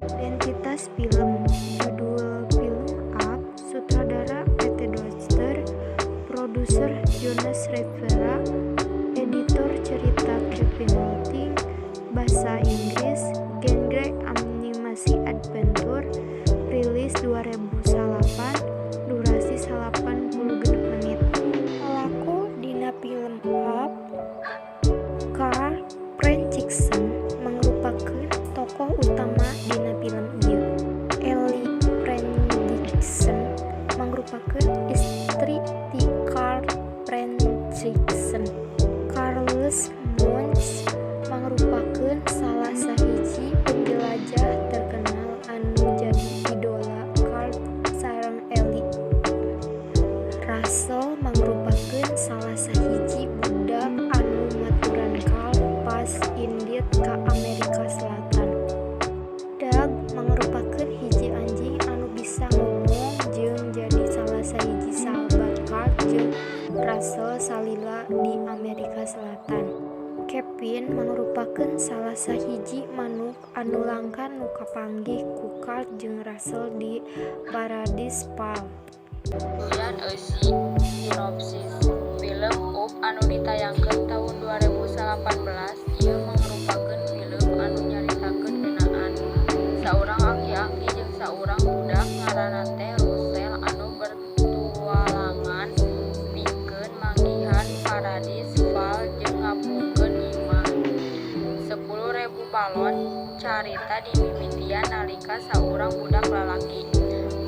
Identitas film, judul film Up, sutradara PT Doster, produser Jonas Rivera, editor cerita Kevin Nutting, bahasa Inggris, genre animasi adventure, rilis 2008, durasi 80 menit. Pelaku dina film Up, Carl Fredricksen merupakan tokoh utama dina film ieu. Ellie Fredricksen merupakan istri ti Carl Fredricksen. Carlos Munch merupakan salah sahiji penjelajah terkenal anu jadi idola Carl sareng Ellie. Russell merupakan salah sahiji budak anu maturan Carl pas indit ka Amerika Selatan. Doug merupakan hiji anjing anu bisa ngomong jeung jadi salah sahiji sahabat Carl jeung Russell salila di Amerika Selatan. Kevin merupakan salah sahiji manuk anu langka nu kapanggih ku Carl jeung Russell di Paradise Falls. Kemudian eusi sinopsis film Up anu ditayangkeun tahun 2018. Ieu merupakan film anu nyaritakeun ngeunaan saurang aki-aki jeung saurang budak ngaranna teh Russell anu bertualangan pikeun manggihan Paradise Falls jeung ngapungkeun imah 10.000 balon. Carita dimimitian nalika saurang budak lalaki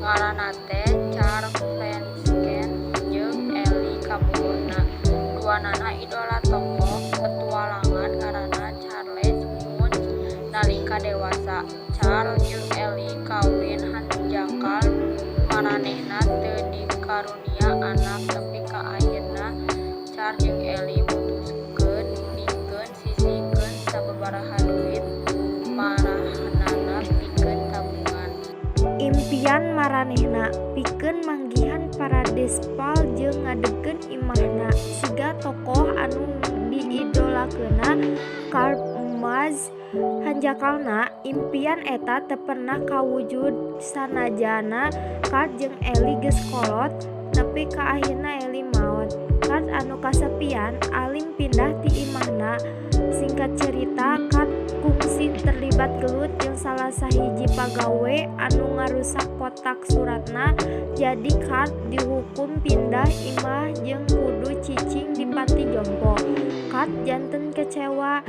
ngaranna teh Charles Fensken jeung Ellie kabogohna. Duanana idola tokoh petualangan ngaranna Charles Munch nalika dewasa. Charles jeung Ellie kawin hanjakal maranehna teu dikarunia anak, tapi ka akhirna Charles jeung Ellie mutuskeun pikeun sisihkeun sababaraha duit marahanana pikeun tabungan. Impian maranehna pikeun manggihan Paradise Falls jeung ngadegkeun imahna. Siga tokoh anu diidolakeunna Carl Maz hanjakalna, impian eta teu pernah kawujud sanajana Carl jeung Ellie geus kolot nepi ka akhirna Ellie maot. Carl anu kasepian alim pindah ti imahna. Singkat cerita, Carl kungsi terlibat gelut jeung salah sahiji pagawe anu ngarusak kotak suratna. Jadi Carl dihukum pindah imah jeung kudu cicing di panti jompo. Carl janten kecewa,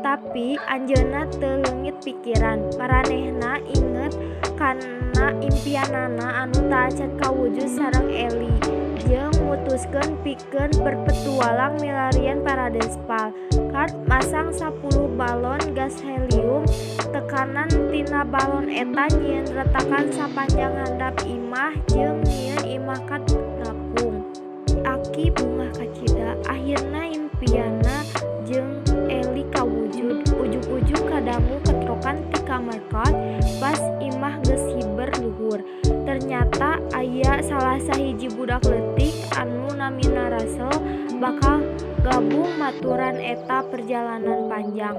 tapi anjeunna teu leungit pikiran. Maranehna inget kana impianana anu teu acan kawujud sareng Ellie, jeung mutuskeun pikeun berpetualang milarian Paradise Falls. Carl masang 10 balon gas helium. Tekanan tina balon eta nyieun retakan sapanjang handap imah jeung nyieun imah Carl ngapung. Aki bunga kacida, akhirna impianna jeung Ellie kawujud. Ujug-ujug kadangu ketrokan ti kamar Carl pas imah geus hiber luhur. Ternyata aya salah sahiji budak leutik anu namina Russell bakal gabung maturan eta perjalanan panjang.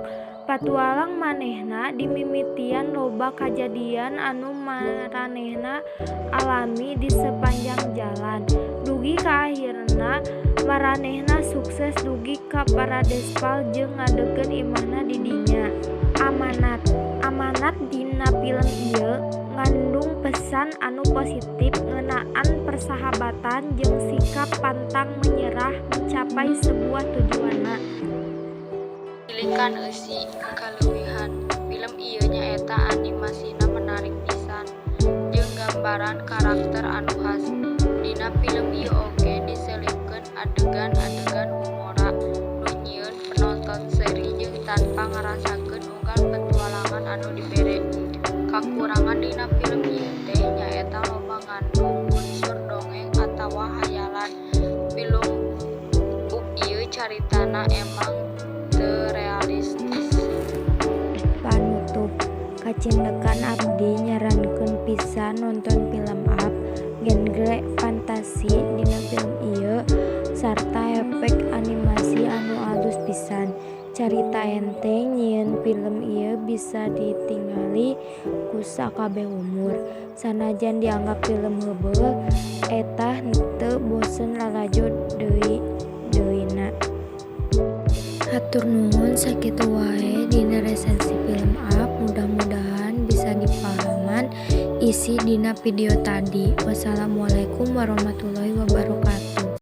Patualang manehna dimimitian loba kajadian anu maranehna alami di sepanjang jalan. Dugi ka akhirna maranehna sukses dugi ka Paradise Falls jeung ngadegkeun imahna di dinya. Amanat amanat dina film ieu ngandung pesan anu positif ngeunaan persahabatan jeung sikap pantang menyerah mencapai sebuah tujuanna. Pilikan eusi kalebihan film ieu nyaeta animasina menarik pisan jeung gambaran karakter anu khas. Dina film ieu oge diselipkeun adegan-adegan humora nu nyieun penonton seuri jeung tanpa ngarasakeun unggal petualangan anu dibere. Kakurangan dina film ieu teh nyaeta loba ngandung unsur dongeng atawa hayalan. Film ieu caritana emang teu realistis. Panutup, kacindekan abdi nyarankeun pisan nonton film Up genre fantasi dina film ieu sarta efek animasi anu alus pisan. Carita enteng nyieun film ieu bisa ditingali ku sakabeh umur. Sanajan dianggap film heubeul, eta teu bosen lalajo deui-deuyna. Hatur nuhun sakitu wae dina resensi film Up. Mudah-mudahan bisa dipahaman isi dina video tadi. Wassalamualaikum warahmatullahi wabarakatuh.